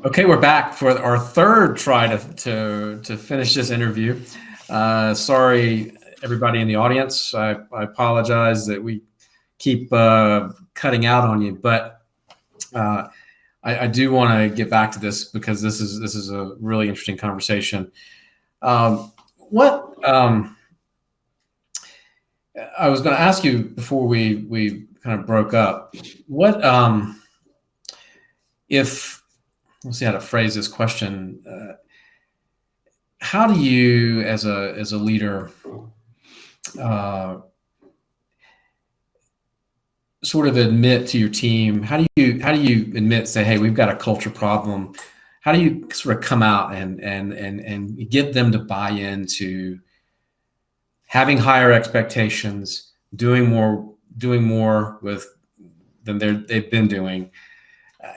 Okay, we're back for our third try to finish this interview. Sorry, everybody in the audience. I apologize that we keep cutting out on you, but I do want to get back to this because this is a really interesting conversation. What I was going to ask you before we kind of broke up. What if let's see how to phrase this question. How do you, as a leader, sort of admit to your team? How do you admit, say, hey, we've got a culture problem? How do you sort of come out and get them to buy into having higher expectations, doing more with than they've been doing,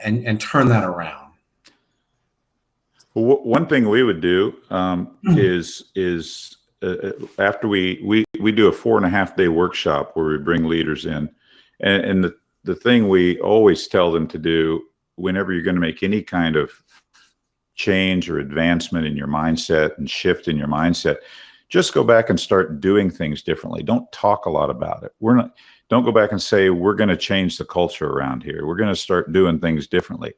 and turn that around? Well, one thing we would do is after we do a 4.5-day workshop where we bring leaders in, and the thing we always tell them to do whenever you're going to make any kind of change or advancement in your mindset and shift in your mindset, just go back and start doing things differently. Don't talk a lot about it. Don't go back and say, we're going to change the culture around here. We're going to start doing things differently.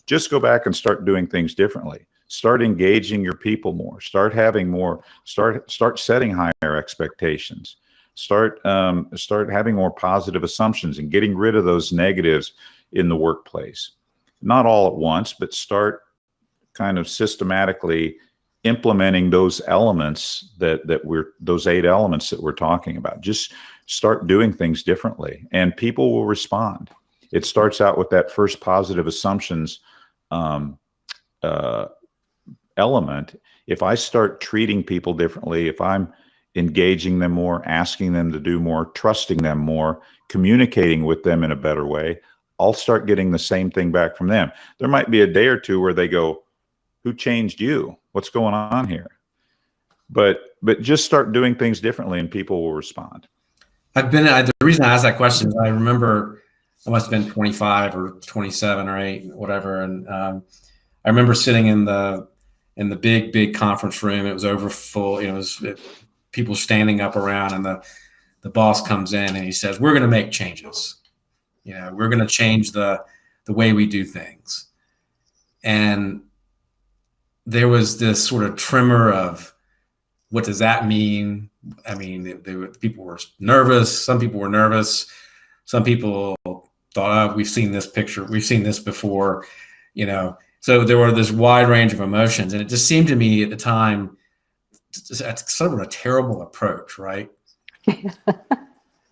Just go back and start doing things differently. Start engaging your people more. Start having more. Start setting higher expectations. Start having more positive assumptions and getting rid of those negatives in the workplace. Not all at once, but start kind of systematically implementing those elements those 8 elements that we're talking about. Just start doing things differently, and people will respond. It starts out with that first positive assumptions element. If I start treating people differently, if I'm engaging them more, asking them to do more, trusting them more, communicating with them in a better way, I'll start getting the same thing back from them. There might be a day or two where they go, who changed you? What's going on here? But just start doing things differently and people will respond. The reason I asked that question is I remember I must have been 25 or 27 or 8, whatever. And I remember sitting in the big conference room. It was over full. It was people standing up around, and the boss comes in and he says, "We're going to make changes. We're going to change the way we do things." And there was this sort of tremor of, what does that mean? I mean, people were nervous. Some people were nervous. Some people thought, we've seen this picture. We've seen this before, So there were this wide range of emotions. And it just seemed to me at the time, that's sort of a terrible approach, right? So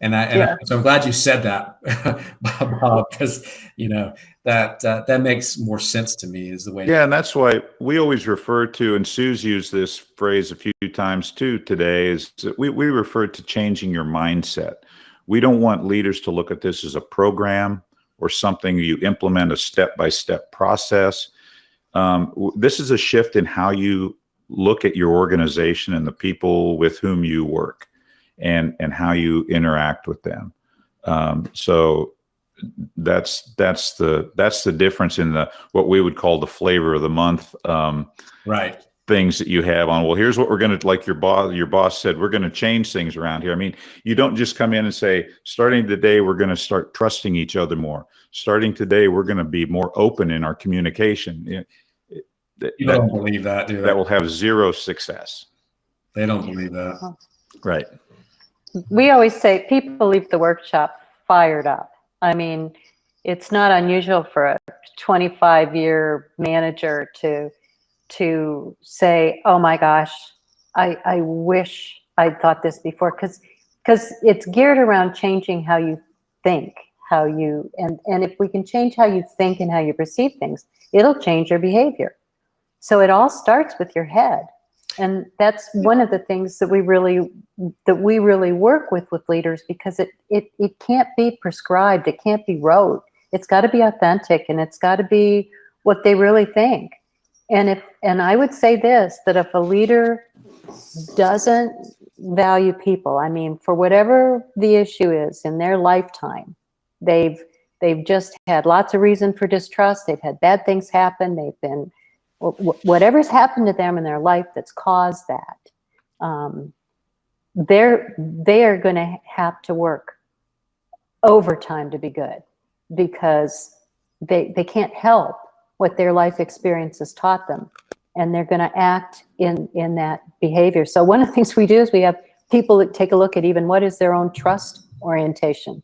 I'm glad you said that, Bob, because, that makes more sense to me is the way. Yeah, and that's why we always refer to, and Sue's used this phrase a few times too today, is that we refer to changing your mindset. We don't want leaders to look at this as a program or something you implement a step-by-step process. This is a shift in how you look at your organization and the people with whom you work and how you interact with them. So that's the difference in what we would call the flavor of the month. Right. Things that you have on, well, here's what we're going to, like your boss said, we're going to change things around here. I mean, you don't just come in and say, starting today, we're going to start trusting each other more. Starting today, we're going to be more open in our communication. You don't believe that, do they? That will have zero success. They don't believe that. Right. We always say people leave the workshop fired up. I mean, it's not unusual for a 25-year manager to say, oh my gosh, I wish I'd thought this before, because it's geared around changing how you think, and if we can change how you think and how you perceive things, it'll change your behavior. So it all starts with your head. And that's one of the things that we really work with leaders, because it can't be prescribed. It can't be rote. It's got to be authentic, and it's got to be what they really think. And I would say this, that if a leader doesn't value people, I mean, for whatever the issue is in their lifetime, they've they've just had lots of reason for distrust. They've had bad things happen. They've been, whatever's happened to them in their life that's caused that. They are going to have to work overtime to be good, because they can't help what their life experience has taught them, and they're going to act in that behavior. So one of the things we do is we have people that take a look at even what is their own trust orientation,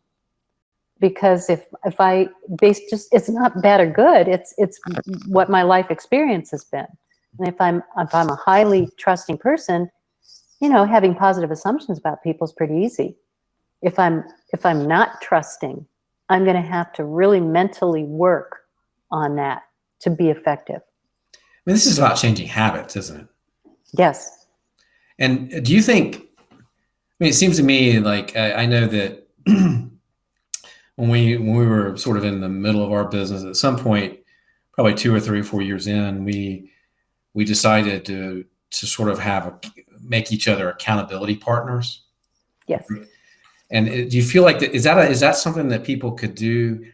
because if I base just, it's not bad or good, it's what my life experience has been. And if I'm a highly trusting person, you know, having positive assumptions about people is pretty easy. If I'm not trusting, I'm going to have to really mentally work on that to be effective. I mean, this is about changing habits, isn't it? Yes. And do you think, I mean, it seems to me like I know that when we were sort of in the middle of our business, at some point, probably 2 or 3 or 4 years in, we decided to sort of make each other accountability partners. Yes. And do you feel like that is that something that people could do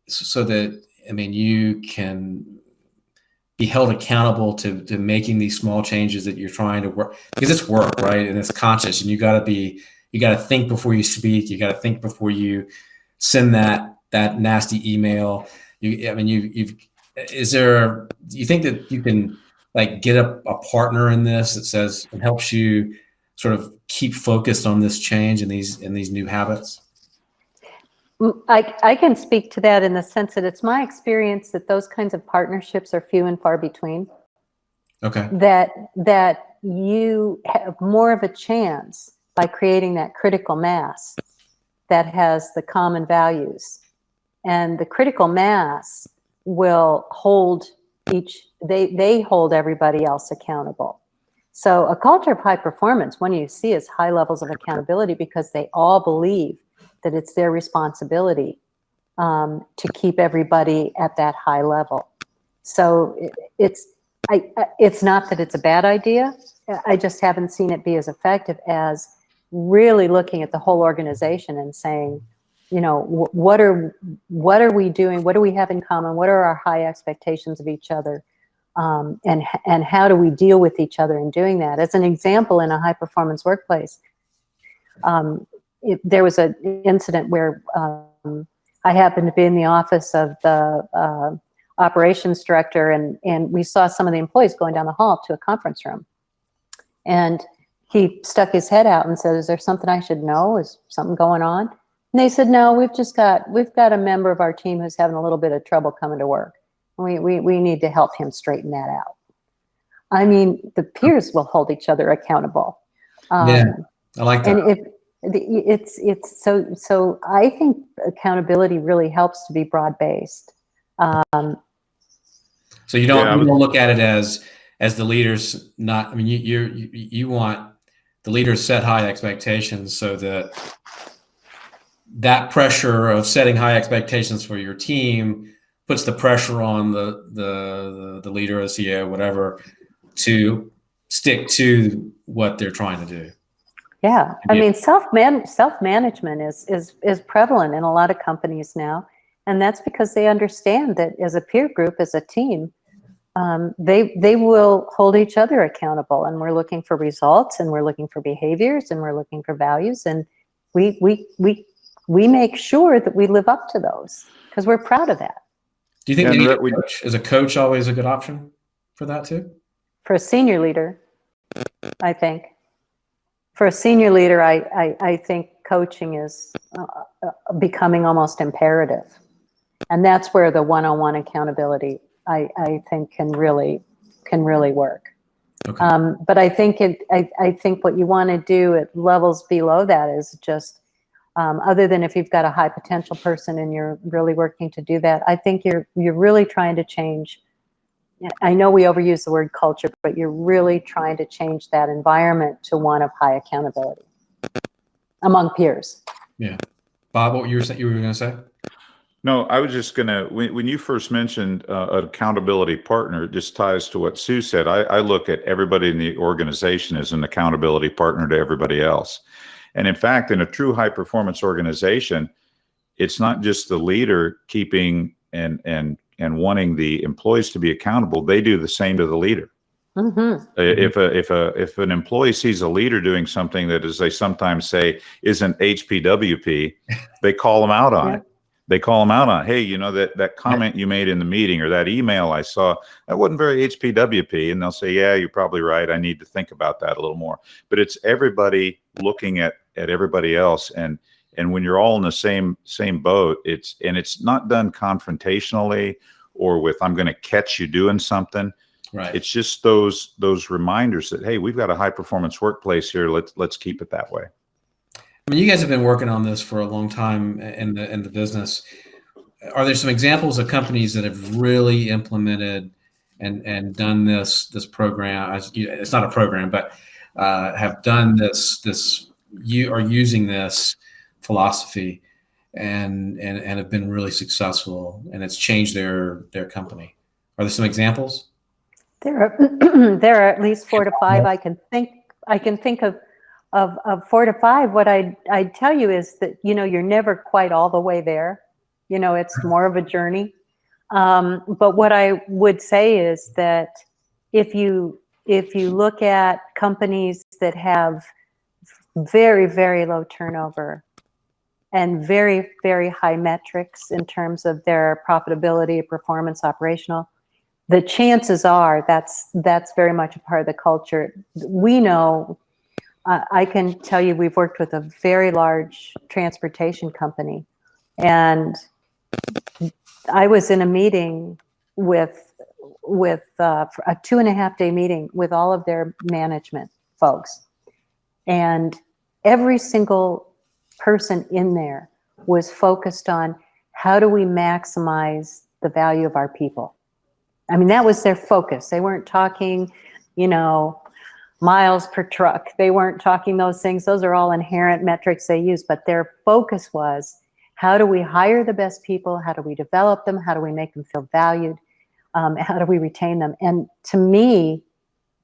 so that, I mean, you can be held accountable to making these small changes that you're trying to work, because it's work, right? And it's conscious, and you got to think before you speak. You got to think before you send that nasty email. Do you think that you can like get a partner in this that says and helps you sort of keep focused on this change and these new habits? I can speak to that in the sense that it's my experience that those kinds of partnerships are few and far between. Okay. That you have more of a chance by creating that critical mass that has the common values, and the critical mass will hold they hold everybody else accountable. So a culture of high performance, when you see, is high levels of accountability, because they all believe that it's their responsibility to keep everybody at that high level. So it's not that it's a bad idea. I just haven't seen it be as effective as really looking at the whole organization and saying, you know, what are we doing? What do we have in common? What are our high expectations of each other? And how do we deal with each other in doing that? As an example, in a high performance workplace, there was an incident where I happened to be in the office of the operations director, and we saw some of the employees going down the hall to a conference room. And he stuck his head out and said, "Is there something I should know? Is something going on?" And they said, "No, we've got a member of our team who's having a little bit of trouble coming to work. We need to help him straighten that out." I mean, the peers will hold each other accountable. Yeah, I like that. And it's so I think accountability really helps to be broad-based. So you don't look at it as the leaders not. I mean, you want the leaders set high expectations so that pressure of setting high expectations for your team puts the pressure on the leader, or CEO, whatever, to stick to what they're trying to do. Yeah, I mean, self-management is prevalent in a lot of companies now, and that's because they understand that as a peer group, as a team, they will hold each other accountable, and we're looking for results, and we're looking for behaviors, and we're looking for values, and we make sure that we live up to those because we're proud of that. Do you think is a coach always a good option for that too? For a senior leader, I think. For a senior leader, I think coaching is becoming almost imperative, and that's where the one-on-one accountability I think can really work. Okay. But I think I think what you want to do at levels below that is just other than if you've got a high potential person and you're really working to do that, I think you're really trying to change. I know we overuse the word culture, but you're really trying to change that environment to one of high accountability among peers. Yeah. Bob, what you were going to say? No, I was just going to, when you first mentioned an accountability partner, it just ties to what Sue said. I look at everybody in the organization as an accountability partner to everybody else. And in fact, in a true high performance organization, it's not just the leader keeping and wanting the employees to be accountable. They do the same to the leader. Mm-hmm. If an employee sees a leader doing something that, as they sometimes say, isn't HPWP, they call them out on it. They call them out on, hey, you know, that comment you made in the meeting or that email I saw, that wasn't very HPWP. And they'll say, yeah, you're probably right. I need to think about that a little more. But it's everybody looking at everybody else. And when you're all in the same boat, it's not done confrontationally or with, I'm going to catch you doing something. Right. It's just those reminders that, hey, we've got a high performance workplace here. Let's keep it that way. I mean, you guys have been working on this for a long time in the business. Are there some examples of companies that have really implemented and done this program? It's not a program, but have done this. You are using this philosophy and have been really successful, and it's changed their company. Are there some examples? There are at least 4 to 5. I can think of 4 to 5. What I'd tell you is that, you know, you're never quite all the way there. You know, it's more of a journey. But what I would say is that if you look at companies that have very, very low turnover and very, very high metrics in terms of their profitability, performance, operational, the chances are that's very much a part of the culture. We know, I can tell you, we've worked with a very large transportation company, and I was in a meeting with a 2.5-day meeting with all of their management folks, and every single person in there was focused on how do we maximize the value of our people. I mean, that was their focus. They weren't talking, you know, miles per truck. They weren't talking those things. Those are all inherent metrics they use. But their focus was, how do we hire the best people? How do we develop them? How do we make them feel valued? How do we retain them? And to me,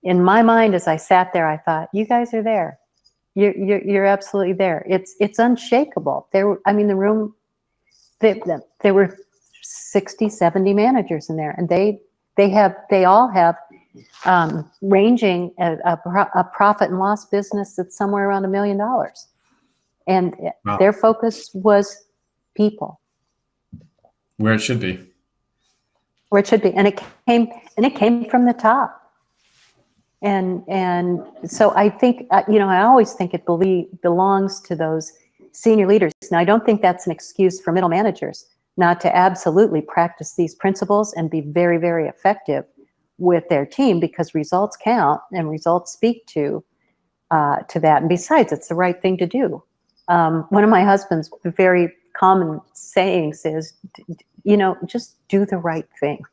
in my mind, as I sat there, I thought, you guys are there. You're absolutely there. It's unshakable. The room, there were 60, 70 managers in there, and they all have ranging a profit and loss business that's somewhere around $1 million, and wow. Their focus was people, where it should be, and it came from the top. And so I think, you know, I always think it belongs to those senior leaders. Now, I don't think that's an excuse for middle managers not to absolutely practice these principles and be very, very effective with their team, because results count and results speak to that. And besides, it's the right thing to do. One of my husband's very common sayings is, you know, just do the right thing.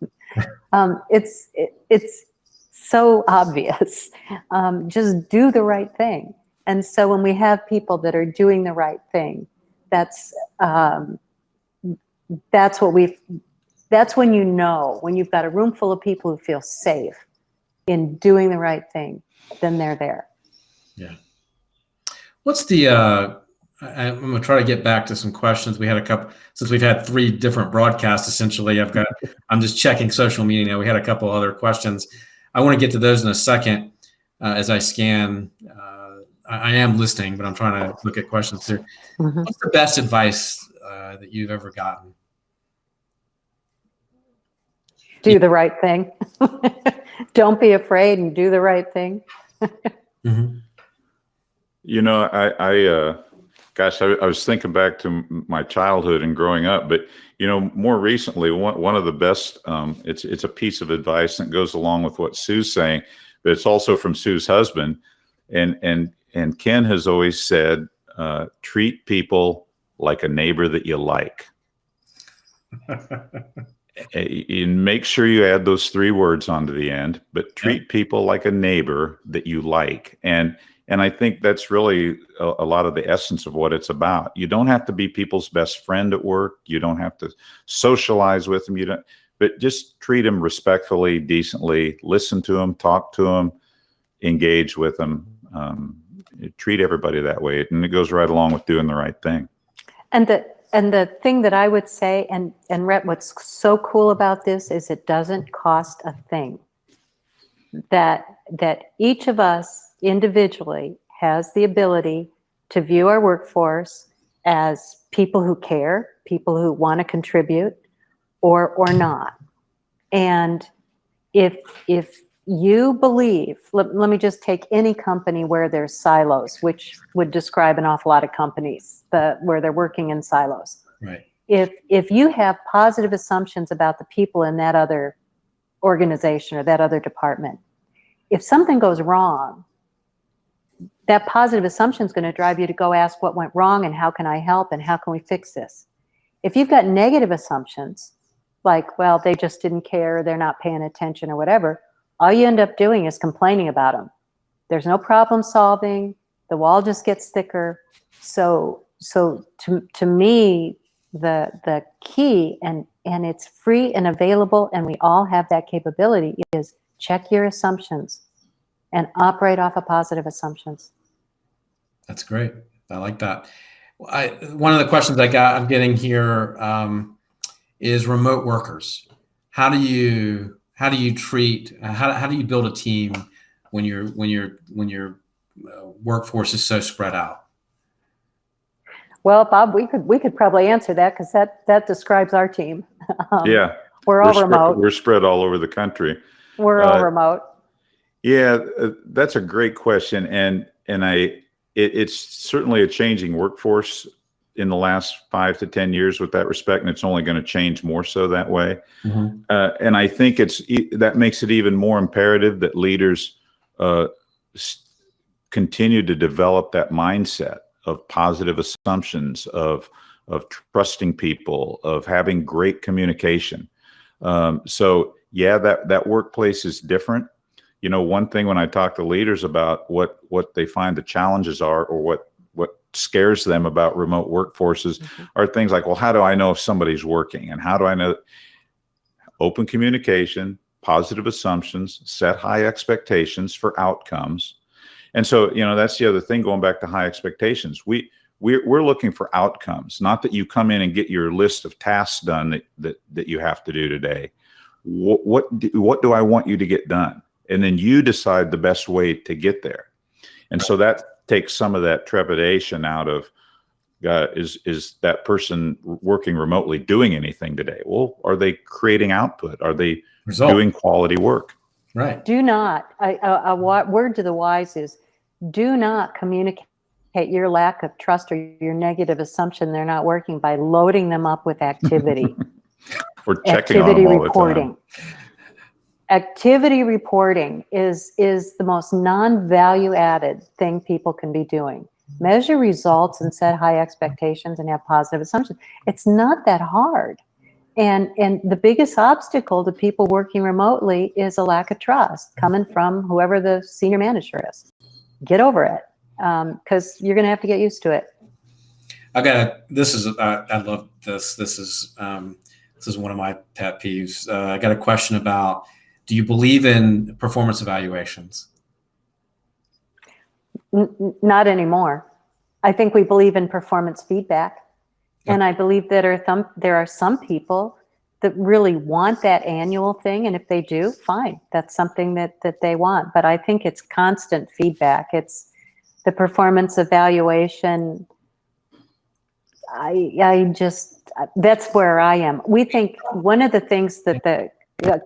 It's so obvious. Just do the right thing. And so when we have people that are doing the right thing, that's when you know, when you've got a room full of people who feel safe in doing the right thing, then they're there. Yeah. What's the, I'm going to try to get back to some questions. We had a couple, since we've had 3 different broadcasts, essentially, I'm just checking social media now. We had a couple other questions. I want to get to those in a second as I scan. I am listening, but I'm trying to look at questions here. Mm-hmm. What's the best advice that you've ever gotten? Do the right thing. Don't be afraid and do the right thing. Mm-hmm. You know, I was thinking back to my childhood and growing up, but you know, more recently, one of the best, it's a piece of advice that goes along with what Sue's saying, but it's also from Sue's husband, and Ken has always said, treat people like a neighbor that you like. And make sure you add those 3 words onto the end, but treat people like a neighbor that you like. And I think that's really a lot of the essence of what it's about. You don't have to be people's best friend at work. You don't have to socialize with them. But just treat them respectfully, decently, listen to them, talk to them, engage with them. Treat everybody that way. And it goes right along with doing the right thing. And and the thing that I would say, and Rhett, what's so cool about this is it doesn't cost a thing. That each of us individually has the ability to view our workforce as people who care, people who want to contribute, or not. And if you believe, let me just take any company where there's silos, which would describe an awful lot of companies where they're working in silos. Right. If you have positive assumptions about the people in that other organization or that other department, if something goes wrong, that positive assumption is going to drive you to go ask what went wrong and how can I help and how can we fix this. If you've got negative assumptions, like, well, they just didn't care, they're not paying attention or whatever, all you end up doing is complaining about them. There's no problem solving. The wall just gets thicker. So to me, the key, and it's free and available, and we all have that capability, is check your assumptions and operate off of positive assumptions. That's great. I like that. One of the questions I'm getting here is remote workers. How do you treat? How do you build a team when your workforce is so spread out? Well, Bob, we could probably answer that because that describes our team. Yeah, we're all remote. We're spread all over the country. We're all remote. Yeah, that's a great question, and it's certainly a changing workforce in the last 5 to 10 years with that respect, and it's only going to change more so that way. Mm-hmm. And I think that makes it even more imperative that leaders continue to develop that mindset of positive assumptions, of trusting people, of having great communication. So yeah, that workplace is different. You know, one thing when I talk to leaders about what they find the challenges are, or what scares them about remote workforces, mm-hmm. are things like, well, how do I know if somebody's working? And how do I know? Open communication, positive assumptions, set high expectations for outcomes. And so, you know, that's the other thing, going back to high expectations. We're looking for outcomes, not that you come in and get your list of tasks done that you have to do today. What do I want you to get done? And then you decide the best way to get there. And so that takes some of that trepidation out of, is that person working remotely doing anything today? Well, are they creating output? Are they doing quality work? Right. Do not, a word to the wise is, do not communicate your lack of trust or your negative assumption they're not working by loading them up with activity. Or checking on them all reporting. The time. Activity reporting is the most non-value added thing people can be doing. Measure results and set high expectations and have positive assumptions. It's not that hard. And the biggest obstacle to people working remotely is a lack of trust coming from whoever the senior manager is. Get over it, because you're going to have to get used to it. I love this. This is one of my pet peeves. I got a question about, do you believe in performance evaluations? Not anymore. I think we believe in performance feedback. And I believe that there are some people that really want that annual thing. And if they do, fine. That's something that they want. But I think it's constant feedback. It's the performance evaluation. That's where I am. We think one of the things that the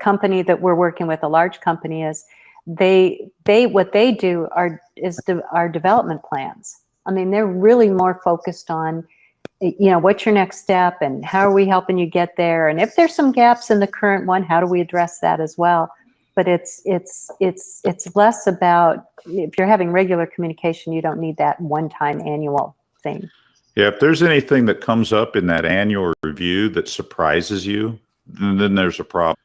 company that we're working with, a large company, is what they do are development plans. I mean, they're really more focused on, you know, what's your next step and how are we helping you get there? And if there's some gaps in the current one, how do we address that as well? But it's less about, if you're having regular communication, you don't need that one-time annual thing. Yeah, if there's anything that comes up in that annual review that surprises you, then there's a problem.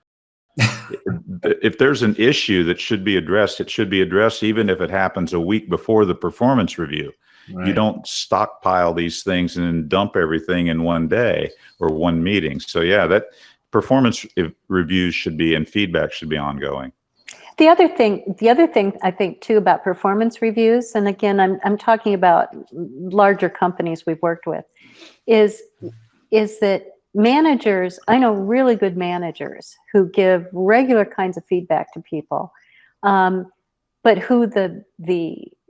If there's an issue that should be addressed, it should be addressed even if it happens a week before the performance review. Right. You don't stockpile these things and then dump everything in one day or one meeting. So yeah, that performance reviews should be, and feedback should be ongoing. The other thing I think too about performance reviews, and again, I'm talking about larger companies we've worked with, is is that managers, I know really good managers who give regular kinds of feedback to people, but who the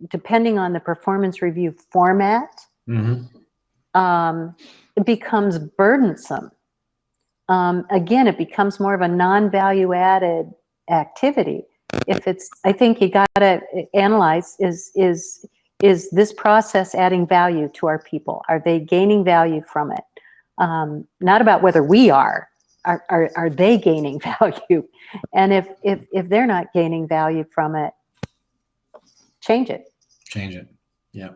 depending on the performance review format, it becomes burdensome. Again, it becomes more of a non-value added activity. If it's, I think you got to analyze, is this process adding value to our people? Are they gaining value from it? Not about whether we are they gaining value? And if they're not gaining value from it, change it. Change it. Yeah.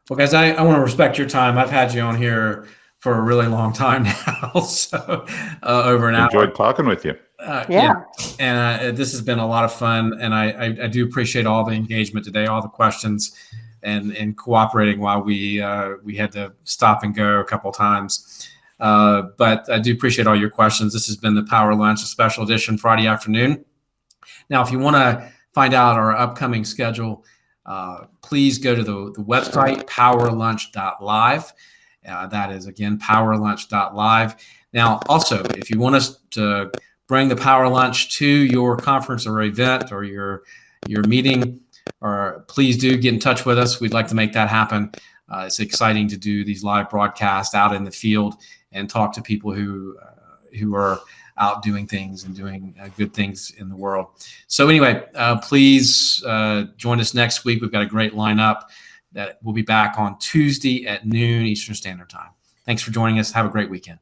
Well, guys, I want to respect your time. I've had you on here for a really long time now, so over an hour. Enjoyed talking with you. Yeah. And this has been a lot of fun, and I do appreciate all the engagement today, all the questions, and cooperating while we had to stop and go a couple times. But I do appreciate all your questions. This has been the Power Lunch, a special edition Friday afternoon. Now, if you want to find out our upcoming schedule, please go to the website, powerlunch.live. That is, again, powerlunch.live. Now, also, if you want us to bring the Power Lunch to your conference or event or your meeting, or please do get in touch with us. We'd like to make that happen. It's exciting to do these live broadcasts out in the field and talk to people who are out doing things and doing good things in the world. So anyway, please join us next week. We've got a great lineup that we'll be back on Tuesday at noon Eastern Standard Time. Thanks for joining us. Have a great weekend.